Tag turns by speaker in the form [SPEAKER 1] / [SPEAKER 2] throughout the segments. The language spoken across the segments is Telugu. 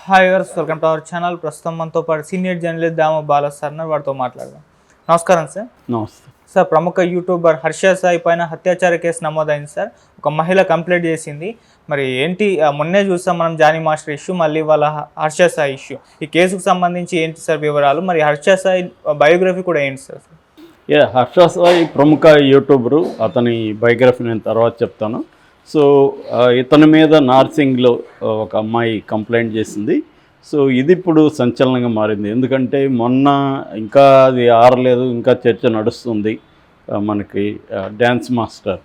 [SPEAKER 1] హాయ్ వర్స్ వెల్కమ్ టు అవర్ ఛానల్. ప్రస్తుతం మనతో పాటు senior journalist Dama Bala sir వారితో మాట్లాడదాం. నమస్కారం సార్.
[SPEAKER 2] నమస్తే
[SPEAKER 1] సార్, ప్రముఖ యూట్యూబర్ హర్ష సాయి పైన అత్యాచార కేసు నమోదైంది సార్. ఒక మహిళ కంప్లైంట్ చేసింది. మరి ఏంటి, మొన్నే చూసాం మనం జానీ మాస్టర్ ఇష్యూ, మళ్ళీ వాళ్ళ హర్ష సాయి ఇష్యూ. ఈ కేసుకు సంబంధించి ఏంటి సార్ వివరాలు, మరి హర్ష సాయి బయోగ్రఫీ కూడా ఏంటి సార్?
[SPEAKER 2] హర్ష సాయి ప్రముఖ యూట్యూబరు, అతని బయోగ్రఫీ నేను తర్వాత చెప్తాను. సో ఇతని మీద నార్సింగ్లో ఒక అమ్మాయి కంప్లైంట్ చేసింది. సో ఇది ఇప్పుడు సంచలనంగా మారింది. ఎందుకంటే మొన్న ఇంకా అది ఆరలేదు, ఇంకా చర్చ నడుస్తుంది. మనకి dance master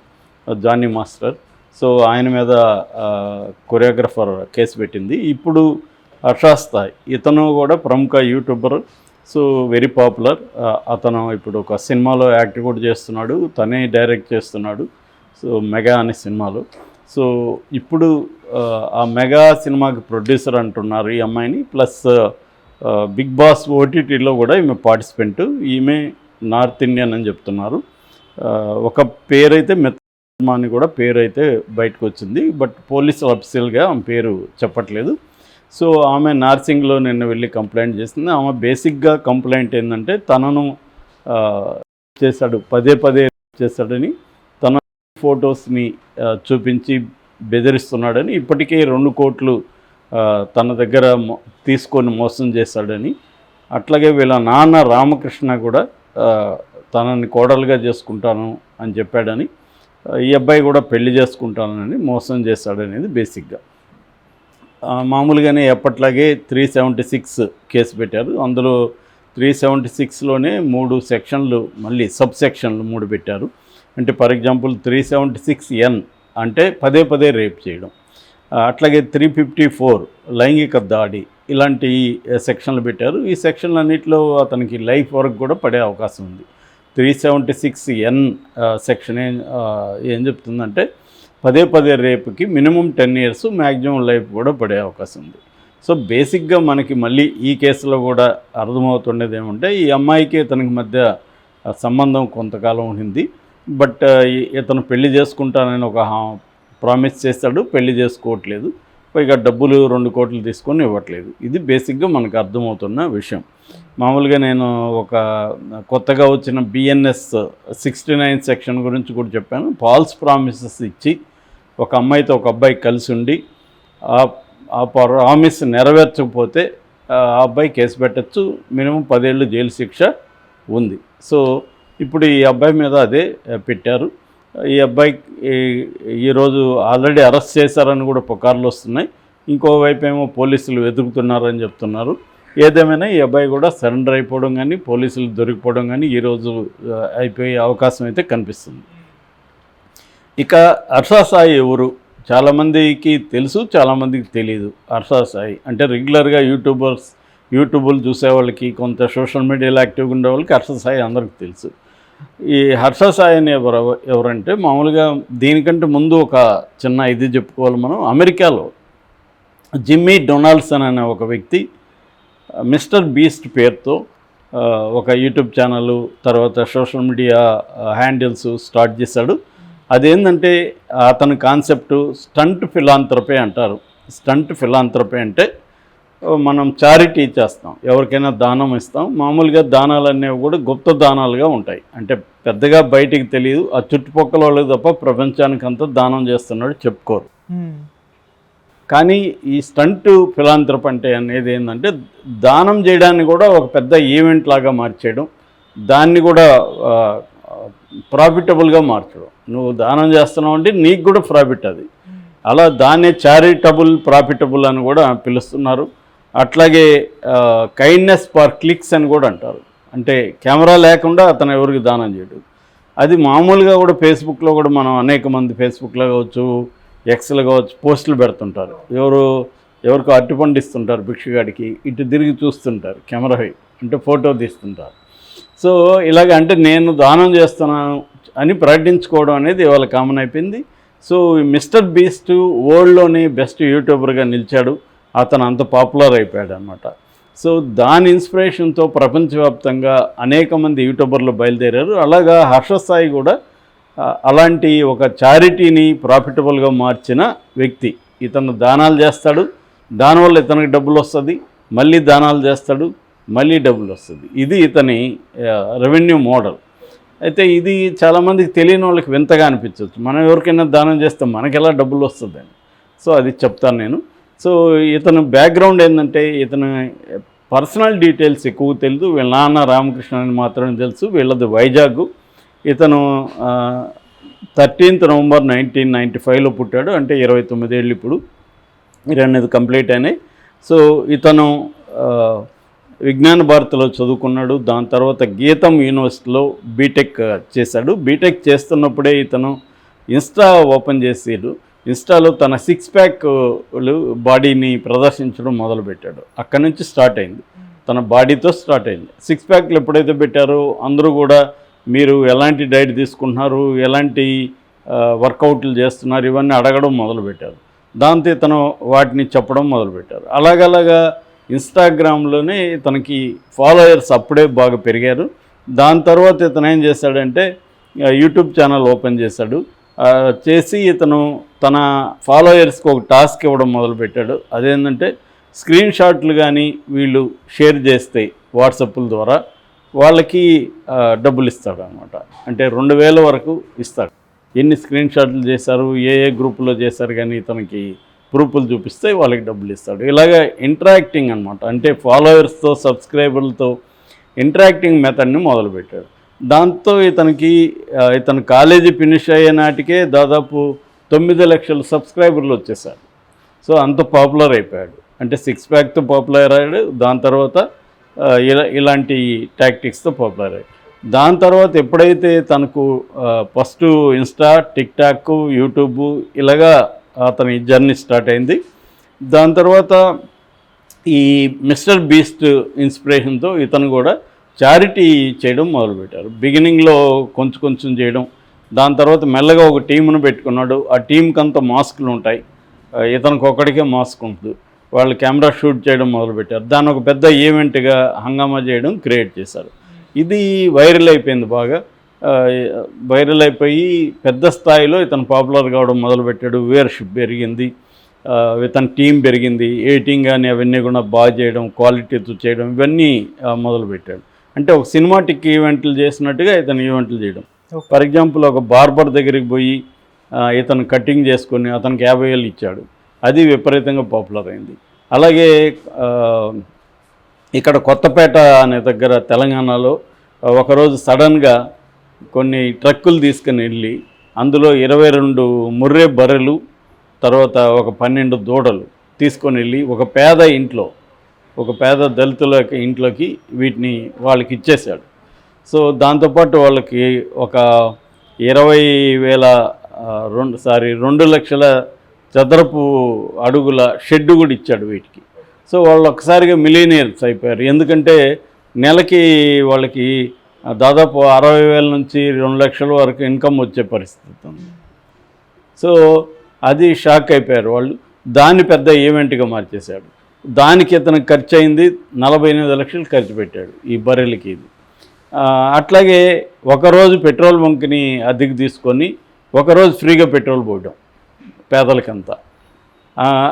[SPEAKER 2] Jani master, so ఆయన మీద కొరియోగ్రఫర్ కేసు పెట్టింది. ఇప్పుడు హర్ష సాయి, ఇతను కూడా ప్రముఖ యూట్యూబర్, సో వెరీ పాపులర్. అతను ఇప్పుడు ఒక సినిమాలో యాక్ట్ కూడా చేస్తున్నాడు, తనే డైరెక్ట్ చేస్తున్నాడు. సో మెగా అనే సినిమాలో. సో ఇప్పుడు ఆ మెగా సినిమాకి ప్రొడ్యూసర్ అంటున్నారు ఈ అమ్మాయిని. ప్లస్ బిగ్ బాస్ ఓటీటీలో కూడా ఈమె పార్టిసిపెంట్. ఈమె నార్త్ ఇండియన్ అని చెప్తున్నారు. ఒక పేరైతే మెత్మా అని కూడా పేరు అయితే బయటకు వచ్చింది. బట్ పోలీసు అఫీషియల్గా ఆమె పేరు చెప్పట్లేదు. సో ఆమె నార్సింగ్లో నిన్న వెళ్ళి కంప్లైంట్ చేసింది. ఆమె బేసిక్గా కంప్లైంట్ ఏంటంటే తనను చేశాడు, పదే పదే చేశాడని, తన ఫొటోస్ని చూపించి బెదిరిస్తున్నాడని, ఇప్పటికే 2 కోట్లు తన దగ్గర తీసుకొని మోసం చేశాడని, అట్లాగే వీళ్ళ నాన్న రామకృష్ణ కూడా తనని కోడలుగా చేసుకుంటాను అని చెప్పాడని, ఈ అబ్బాయి కూడా పెళ్లి చేసుకుంటానని మోసం చేశాడనేది బేసిక్గా. మామూలుగానే ఎప్పట్లాగే 376 కేసు పెట్టారు. అందులో 376లోనే 3 సెక్షన్లు, మళ్ళీ సబ్ సెక్షన్లు 3 పెట్టారు. అంటే ఫర్ ఎగ్జాంపుల్ 376N అంటే పదే పదే రేప్ చేయడం, అట్లాగే 354 లైంగిక దాడి, ఇలాంటి సెక్షన్లు పెట్టారు. ఈ సెక్షన్లన్నింటిలో అతనికి లైఫ్ వరకు కూడా పడే అవకాశం ఉంది. 376N సెక్షన్ ఏం చెప్తుందంటే పదే పదే రేపుకి మినిమం 10 years, మ్యాక్సిమం లైఫ్ కూడా పడే అవకాశం ఉంది. సో బేసిక్గా మనకి మళ్ళీ ఈ కేసులో కూడా అర్థమవుతుండేది ఏమంటే, ఈ అమ్మాయికి ఇతనికి మధ్య సంబంధం కొంతకాలం ఉంది. బట్ ఇతను పెళ్లి చేసుకుంటానని ఒక ప్రామిస్ చేస్తాడు, పెళ్లి చేసుకోవట్లేదు. పైగా డబ్బులు 2 కోట్లు తీసుకొని ఇవ్వట్లేదు. ఇది బేసిక్గా మనకు అర్థమవుతున్న విషయం. మామూలుగా నేను ఒక కొత్తగా వచ్చిన BNS 69 సెక్షన్ గురించి కూడా చెప్పాను. ఫాల్స్ ప్రామిసెస్ ఇచ్చి ఒక అమ్మాయితో ఒక అబ్బాయి కలిసి ఉండి ఆ ప్రామిస్ నెరవేర్చకపోతే ఆ అబ్బాయి కేసు పెట్టచ్చు, మినిమం 10 ఏళ్ళు జైలు శిక్ష ఉంది. సో ఇప్పుడు ఈ అబ్బాయి మీద అదే పెట్టారు. ఈ అబ్బాయి ఈరోజు ఆల్రెడీ అరెస్ట్ చేశారని కూడా పుకార్లు వస్తున్నాయి. ఇంకోవైపు ఏమో పోలీసులు వెతుకుతున్నారని చెప్తున్నారు. ఏదేమైనా ఈ అబ్బాయి కూడా సరెండర్ అయిపోవడం కానీ, పోలీసులు దొరికిపోవడం కానీ ఈరోజు అయిపోయే అవకాశం అయితే కనిపిస్తుంది. ఇక హర్ష సాయి ఎవరు చాలామందికి తెలుసు, చాలామందికి తెలియదు. హర్ష సాయి అంటే రెగ్యులర్గా యూట్యూబ్లు చూసేవాళ్ళకి, కొంత సోషల్ మీడియాలో యాక్టివ్గా ఉండే వాళ్ళకి హర్ష సాయి అందరికీ తెలుసు. ఈ హర్ష సాయి అని ఎవరంటే, మామూలుగా దీనికంటే ముందు ఒక చిన్న ఇది చెప్పుకోవాలి మనం. అమెరికాలో జిమ్మీ డొనాల్డ్సన్ అనే ఒక వ్యక్తి మిస్టర్ బీస్ట్ పేరుతో ఒక యూట్యూబ్ ఛానల్, తర్వాత సోషల్ మీడియా హ్యాండిల్స్ స్టార్ట్ చేశాడు. అదేంటంటే అతని కాన్సెప్టు స్టంట్ ఫిలాంథ్రపీ అంటారు. స్టంట్ ఫిలాంథ్రపీ అంటే మనం చారిటీ చేస్తాం, ఎవరికైనా దానం ఇస్తాం. మామూలుగా దానాలు అనేవి కూడా గుప్త దానాలుగా ఉంటాయి. అంటే పెద్దగా బయటికి తెలియదు, ఆ చుట్టుపక్కల వాళ్ళకి తప్ప ప్రపంచానికి అంతా దానం చేస్తున్నాడు చెప్పుకోరు. కానీ ఈ స్టంట్ ఫిలాంథ్రపీ అంటే అనేది ఏంటంటే, దానం చేయడాన్ని కూడా ఒక పెద్ద ఈవెంట్ లాగా మార్చేయడం, దాన్ని కూడా ప్రాఫిటబుల్గా మార్చడం. నువ్వు దానం చేస్తున్నావు అంటే నీకు కూడా ప్రాఫిట్ అది. అలా దాన్నే చారిటబుల్ ప్రాఫిటబుల్ అని కూడా పిలుస్తున్నారు. అట్లాగే కైండ్నెస్ ఫర్ క్లిక్స్ అని కూడా అంటారు. అంటే కెమెరా లేకుండా అతను ఎవరికి దానం చేయడు. అది మామూలుగా కూడా ఫేస్బుక్లో కూడా మనం అనేక మంది ఫేస్బుక్లో కావచ్చు, ఎక్స్లో కావచ్చు, పోస్టులు పెడుతుంటారు. ఎవరికో అరటిపండు ఇస్తుంటారు భిక్షగాడికి, ఇటు తిరిగి చూస్తుంటారు కెమెరా అంటే ఫోటో తీస్తుంటారు. సో ఇలాగ అంటే నేను దానం చేస్తున్నాను అని ప్రకటించుకోవడం అనేది ఇవాళ కామన్ అయిపోయింది. సో మిస్టర్ బీస్ట్ వరల్డ్లోని బెస్ట్ యూట్యూబర్గా నిలిచాడు. అతను అంత పాపులర్ అయిపోయాడు అనమాట. సో దాని ఇన్స్పిరేషన్తో ప్రపంచవ్యాప్తంగా అనేక మంది యూట్యూబర్లు బయలుదేరారు. అలాగా హర్ష సాయి కూడా అలాంటి ఒక చారిటీని ప్రాఫిటబుల్గా మార్చిన వ్యక్తి. ఇతను దానాలు చేస్తాడు, దానివల్ల ఇతనికి డబ్బులు వస్తుంది, మళ్ళీ దానాలు చేస్తాడు, మళ్ళీ డబ్బులు వస్తుంది. ఇది ఇతని రెవెన్యూ మోడల్. అయితే ఇది చాలామందికి తెలియని వాళ్ళకి వింతగా అనిపించవచ్చు. మనం ఎవరికైనా దానం చేస్తే మనకి ఎలా డబ్బులు వస్తుందని. సో అది చెప్తాను నేను. సో ఇతను బ్యాక్గ్రౌండ్ ఏంటంటే, ఇతను పర్సనల్ డీటెయిల్స్ ఎక్కువ తెలుసు. వీళ్ళ నాన్న రామకృష్ణ అని మాత్రమే తెలుసు. వీళ్ళది వైజాగ్. ఇతను 13th November 1995లో పుట్టాడు. అంటే 29 ఏళ్ళు ఇప్పుడు, 28 కంప్లీట్ అయినాయి. సో ఇతను విజ్ఞాన భారతిలో చదువుకున్నాడు. దాని తర్వాత గీతం యూనివర్సిటీలో బీటెక్ చేశాడు. బీటెక్ చేస్తున్నప్పుడే ఇతను ఇన్స్టా ఓపెన్ చేసాడు. ఇన్స్టాలో తన 6 ప్యాక్ బాడీని ప్రదర్శించడం మొదలుపెట్టాడు. అక్కడి నుంచి స్టార్ట్ అయింది, తన బాడీతో స్టార్ట్ అయింది. 6 ప్యాక్లు ఎప్పుడైతే పెట్టారో అందరూ కూడా మీరు ఎలాంటి డైట్ తీసుకుంటున్నారు, ఎలాంటి వర్కౌట్లు చేస్తున్నారు, ఇవన్నీ అడగడం మొదలుపెట్టారు. దాంతో ఇతను వాటిని చెప్పడం మొదలుపెట్టారు. అలాగలాగా ఇన్స్టాగ్రామ్లోనే తనకి ఫాలోయర్స్ అప్పుడే బాగా పెరిగారు. దాని తర్వాత ఇతను ఏం చేశాడంటే యూట్యూబ్ ఛానల్ ఓపెన్ చేశాడు. చేసి ఇతను తన ఫాలోయర్స్కి ఒక టాస్క్ ఇవ్వడం మొదలుపెట్టాడు. అదేంటంటే స్క్రీన్ షాట్లు కానీ వీళ్ళు షేర్ చేస్తే వాట్సాప్ల ద్వారా వాళ్ళకి డబ్బులు ఇస్తాడు అనమాట. అంటే 2000 వరకు ఇస్తాడు. ఎన్ని స్క్రీన్ షాట్లు చేశారు, ఏ గ్రూపులో చేశారు కానీ ఇతనికి ప్రూఫ్లు చూపిస్తే వాళ్ళకి డబ్బులు ఇస్తాడు. ఇలాగ ఇంటరాక్టింగ్ అనమాట. అంటే ఫాలోవర్స్తో సబ్స్క్రైబర్లతో ఇంటరాక్టింగ్ మెథడ్ని మొదలుపెట్టాడు. దాంతో ఇతను కాలేజీ ఫినిష్ అయ్యే నాటికే దాదాపు 9 లక్షల సబ్స్క్రైబర్లు వచ్చేసారు. సో అంత పాపులర్ అయిపోయాడు. అంటే 6 ప్యాక్తో పాపులర్ అయ్యాడు. దాని తర్వాత ఇలాంటి టాక్టిక్స్తో పాపులర్ అయ్యాడు. దాని తర్వాత ఎప్పుడైతే తనకు ఫస్ట్ ఇన్స్టా, టిక్టాక్, యూట్యూబ్ ఇలాగా అతని జర్నీ స్టార్ట్ అయింది. దాని తర్వాత ఈ మిస్టర్ బీస్ట్ ఇన్స్పిరేషన్తో ఇతను కూడా చారిటీ చేయడం మొదలుపెట్టారు. బిగినింగ్లో కొంచెం చేయడం. దాని తర్వాత మెల్లగా ఒక టీమును పెట్టుకున్నాడు. ఆ టీంకి అంతా మాస్కులు ఉంటాయి, ఇతనికి ఒక్కడికే మాస్క్ ఉంటుంది. వాళ్ళు కెమెరా షూట్ చేయడం మొదలుపెట్టారు. దాన్ని ఒక పెద్ద ఈవెంట్గా హంగామా చేయడం క్రియేట్ చేశారు. ఇది వైరల్ అయిపోయింది బాగా. వైరల్ అయిపోయి పెద్ద స్థాయిలో ఇతను పాపులర్ కావడం మొదలుపెట్టాడు. వ్యూవర్షిప్ పెరిగింది, ఇతని టీం పెరిగింది. ఎడిటింగ్ కానీ అవన్నీ కూడా బాగా చేయడం, క్వాలిటీతో చేయడం ఇవన్నీ మొదలుపెట్టాడు. అంటే ఒక సినిమాటిక్ ఈవెంట్లు చేసినట్టుగా ఇతను ఈవెంట్లు చేయడం. ఫర్ ఎగ్జాంపుల్ ఒక బార్బర్ దగ్గరికి పోయి ఇతను కటింగ్ చేసుకొని అతనికి 50,000 ఇచ్చాడు. అది విపరీతంగా పాపులర్ అయింది. అలాగే ఇక్కడ కొత్తపేట అనే దగ్గర తెలంగాణలో ఒకరోజు సడన్గా కొన్ని ట్రక్కులు తీసుకుని వెళ్ళి అందులో 22 ముర్రే బర్రెలు, తర్వాత ఒక 12 దూడలు తీసుకొని వెళ్ళి ఒక పేద దళితుల ఇంట్లోకి వీటిని వాళ్ళకి ఇచ్చేశాడు. సో దాంతోపాటు వాళ్ళకి ఒక 2 లక్షల చదరపు అడుగుల షెడ్ కూడా ఇచ్చాడు వీటికి. సో వాళ్ళు ఒక్కసారిగా మిలీనియర్స్ అయిపోయారు. ఎందుకంటే నెలకి వాళ్ళకి దాదాపు 60,000 నుంచి 2 లక్షల వరకు ఇన్కమ్ వచ్చే పరిస్థితి ఉంది. సో అది షాక్ అయిపోయారు వాళ్ళు. దాన్ని పెద్ద ఈవెంట్గా మార్చేశాడు. దానికి ఇతనికి ఖర్చు అయింది 48 లక్షలు ఖర్చు పెట్టాడు ఈ బర్రెలకి. ఇది అట్లాగే ఒకరోజు పెట్రోల్ బంక్ని అద్దెకు తీసుకొని ఒకరోజు ఫ్రీగా పెట్రోల్ పోయడం పేదలకంతా.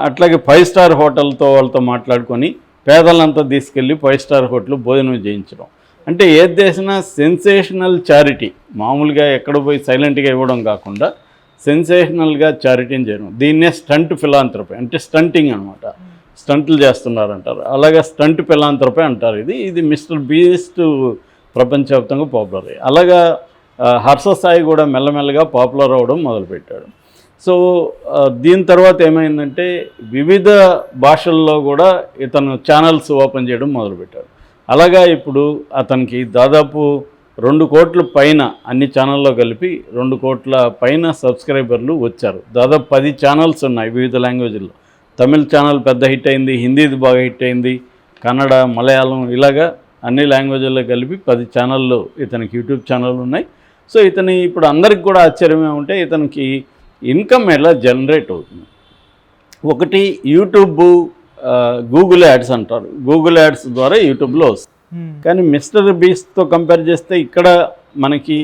[SPEAKER 2] అట్లాగే 5 స్టార్ హోటల్తో వాళ్ళతో మాట్లాడుకొని పేదలంతా తీసుకెళ్ళి 5 స్టార్ హోటల్ భోజనం చేయించడం. అంటే ఏది చేసినా సెన్సేషనల్ చారిటీ. మామూలుగా ఎక్కడ పోయి సైలెంట్గా ఇవ్వడం కాకుండా సెన్సేషనల్గా చారిటీని చేయడం. దీన్నే స్టంట్ ఫిలాంథ్రపీ, అంటే స్టంటింగ్ అనమాట. స్టంట్లు చేస్తున్నారంటారు, అలాగే స్టంట్ ఫిలాంథ్రపీ అంటారు. ఇది మిస్టర్ బీస్ట్ ప్రపంచవ్యాప్తంగా పాపులర్ అయ్యాయి. అలాగా హర్ష సాయి కూడా మెల్లమెల్లగా పాపులర్ అవ్వడం మొదలుపెట్టాడు. సో దీని తర్వాత ఏమైందంటే వివిధ భాషల్లో కూడా ఇతను ఛానల్స్ ఓపెన్ చేయడం మొదలుపెట్టాడు. అలాగా ఇప్పుడు అతనికి దాదాపు 2 కోట్ల పైన అన్ని ఛానల్లో కలిపి 2 కోట్ల పైన సబ్స్క్రైబర్లు వచ్చారు. దాదాపు 10 ఛానల్స్ ఉన్నాయి వివిధ లాంగ్వేజ్లో. తమిళ్ ఛానల్ పెద్ద హిట్ అయింది, హిందీది బాగా హిట్ అయింది, కన్నడ, మలయాళం ఇలాగా అన్ని లాంగ్వేజ్ల్లో కలిపి 10 ఛానళ్ళు ఇతనికి యూట్యూబ్ ఛానల్ ఉన్నాయి. సో ఇతని ఇప్పుడు అందరికి కూడా ఆశ్చర్యం ఏమంటే ఇతనికి ఇన్కమ్ ఎలా జనరేట్ అవుతుంది. ఒకటి యూట్యూబ్, గూగుల్ యాడ్స్ అంటారు. గూగుల్ యాడ్స్ ద్వారా యూట్యూబ్లో వస్తుంది. కానీ మిస్టర్ బీస్ట్తో కంపేర్ చేస్తే ఇక్కడ మనకి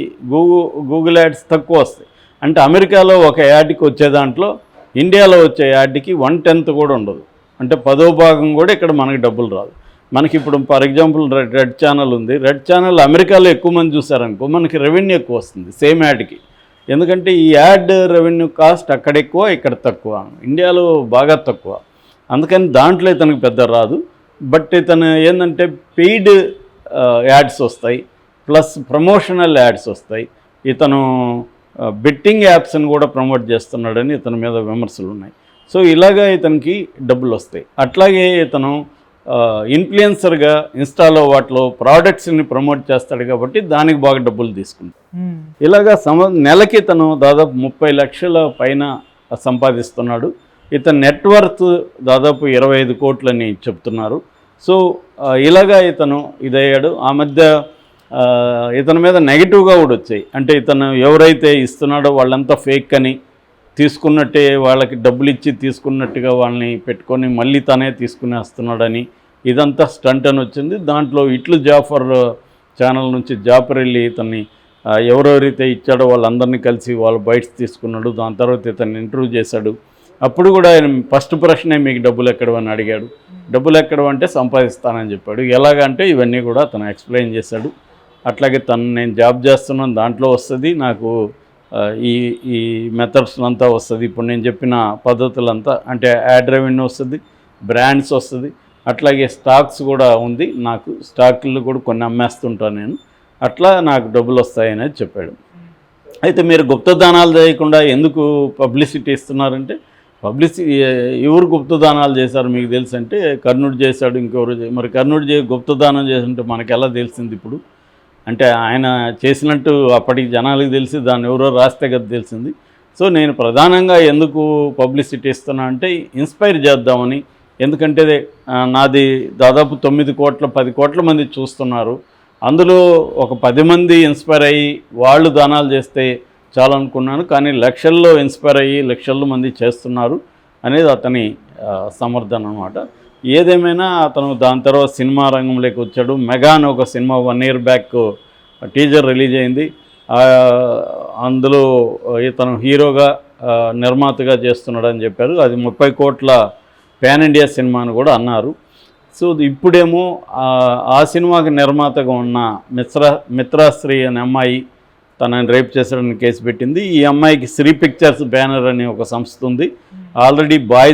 [SPEAKER 2] గూగుల్ యాడ్స్ తక్కువ వస్తాయి. అంటే అమెరికాలో ఒక యాడ్కి వచ్చే దాంట్లో ఇండియాలో వచ్చే యాడ్కి 1/10 కూడా ఉండదు. అంటే 10వ భాగం కూడా ఇక్కడ మనకి డబ్బులు రాదు. మనకి ఇప్పుడు ఫర్ ఎగ్జాంపుల్ రెడ్ ఛానల్ ఉంది. రెడ్ ఛానల్ అమెరికాలో ఎక్కువ మంది చూసారనుకో మనకి రెవెన్యూ ఎక్కువ వస్తుంది సేమ్ యాడ్కి. ఎందుకంటే ఈ యాడ్ రెవెన్యూ కాస్ట్ అక్కడ ఎక్కువ, ఇక్కడ తక్కువ, ఇండియాలో బాగా తక్కువ. అందుకని దాంట్లో ఇతనికి పెద్ద రాదు. బట్ ఇతను ఏంటంటే పెయిడ్ యాడ్స్ వస్తాయి, ప్లస్ ప్రమోషనల్ యాడ్స్ వస్తాయి. ఇతను బెట్టింగ్ యాప్స్ని కూడా ప్రమోట్ చేస్తున్నాడని ఇతని మీద విమర్శలు ఉన్నాయి. సో ఇలాగా ఇతనికి డబ్బులు వస్తాయి. అట్లాగే ఇతను ఇన్ఫ్లుయెన్సర్గా ఇన్స్టాలో వాటిలో ప్రోడక్ట్స్ని ప్రమోట్ చేస్తాడు కాబట్టి దానికి బాగా డబ్బులు తీసుకుంటాడు. ఇలాగా నెలకి ఇతను దాదాపు 30 లక్షల పైన సంపాదిస్తున్నాడు. ఇతని నెట్వర్త్ దాదాపు 25 కోట్లని చెప్తున్నారు. సో ఇలాగా ఇతను ఇదయ్యాడు. ఆ మధ్య ఇతని మీద నెగిటివ్గా కూడా వచ్చాయి. అంటే ఇతను ఎవరైతే ఇస్తున్నాడో వాళ్ళంతా ఫేక్ అని, తీసుకున్నట్టే వాళ్ళకి డబ్బులు ఇచ్చి తీసుకున్నట్టుగా వాళ్ళని పెట్టుకొని మళ్ళీ తనే తీసుకుని వస్తున్నాడని, ఇదంతా స్టంట్ అని వచ్చింది. దాంట్లో ఇట్లు జాఫర్ ఛానల్ నుంచి జాఫర్ వెళ్ళి ఇతన్ని ఎవరెవరైతే ఇచ్చాడో వాళ్ళందరినీ కలిసి వాళ్ళు బైట్స్ తీసుకున్నాడు. దాని తర్వాత ఇతన్ని ఇంటర్వ్యూ చేశాడు. అప్పుడు కూడా ఆయన ఫస్ట్ ప్రశ్నే మీకు డబ్బులు ఎక్కడవని అడిగాడు. డబ్బులు ఎక్కడవంటే సంపాదిస్తానని చెప్పాడు. ఎలాగంటే ఇవన్నీ కూడా తను ఎక్స్ప్లెయిన్ చేశాడు. అట్లాగే నేను జాబ్ చేస్తున్నాను, దాంట్లో వస్తుంది నాకు ఈ మెథడ్స్ అంతా వస్తుంది. ఇప్పుడు నేను చెప్పిన పద్ధతులంతా అంటే యాడ్ రెవెన్యూ వస్తుంది, బ్రాండ్స్ వస్తుంది, అట్లాగే స్టాక్స్ కూడా ఉంది. నాకు స్టాక్లు కూడా కొన్ని అమ్మేస్తుంటాను నేను, అట్లా నాకు డబ్బులు వస్తాయనేది చెప్పాడు. అయితే మీరు గుప్తదానాలు చేయకుండా ఎందుకు పబ్లిసిటీ ఇస్తున్నారంటే, ఎవరు గుప్తదానాలు చేశారు మీకు తెలుసు అంటే కర్ణుడు చేశాడు, ఇంకెవరు. మరి కర్ణుడు గుప్తదానం చేస్తుంటే మనకు ఎలా తెలిసింది ఇప్పుడు? అంటే ఆయన చేసినట్టు అప్పటికి జనాలకు తెలిసి దాన్ని ఎవరో రాస్తే కదా తెలిసింది. సో నేను ప్రధానంగా ఎందుకు పబ్లిసిటీ ఇస్తున్నా అంటే ఇన్స్పైర్ చేద్దామని. ఎందుకంటే నాది దాదాపు 9 కోట్ల 10 కోట్ల మంది చూస్తున్నారు. అందులో ఒక 10 మంది ఇన్స్పైర్ అయ్యి వాళ్ళు దానాలు చేస్తే చాలనుకున్నాను. కానీ లక్షల్లో ఇన్స్పైర్ అయ్యి లక్షల మంది చేస్తున్నారు అనేది అతని సమర్థన అన్నమాట. ఏదేమైనా అతను దాని తర్వాత సినిమా రంగంలోకి వచ్చాడు. మెగా అని ఒక cinema 1 year back teaser release అయింది. అందులో ఇతను హీరోగా నిర్మాతగా చేస్తున్నాడని చెప్పారు. అది 30 కోట్ల పాన్ ఇండియా సినిమా అని కూడా అన్నారు. సో ఇప్పుడేమో ఆ సినిమాకి నిర్మాతగా ఉన్న మిత్రాశ్రీ అనే అమ్మాయి తనని రేప్ చేశాడని కేసు పెట్టింది. ఈ అమ్మాయికి శ్రీ పిక్చర్స్ బ్యానర్ అనే ఒక సంస్థ ఉంది. Already boys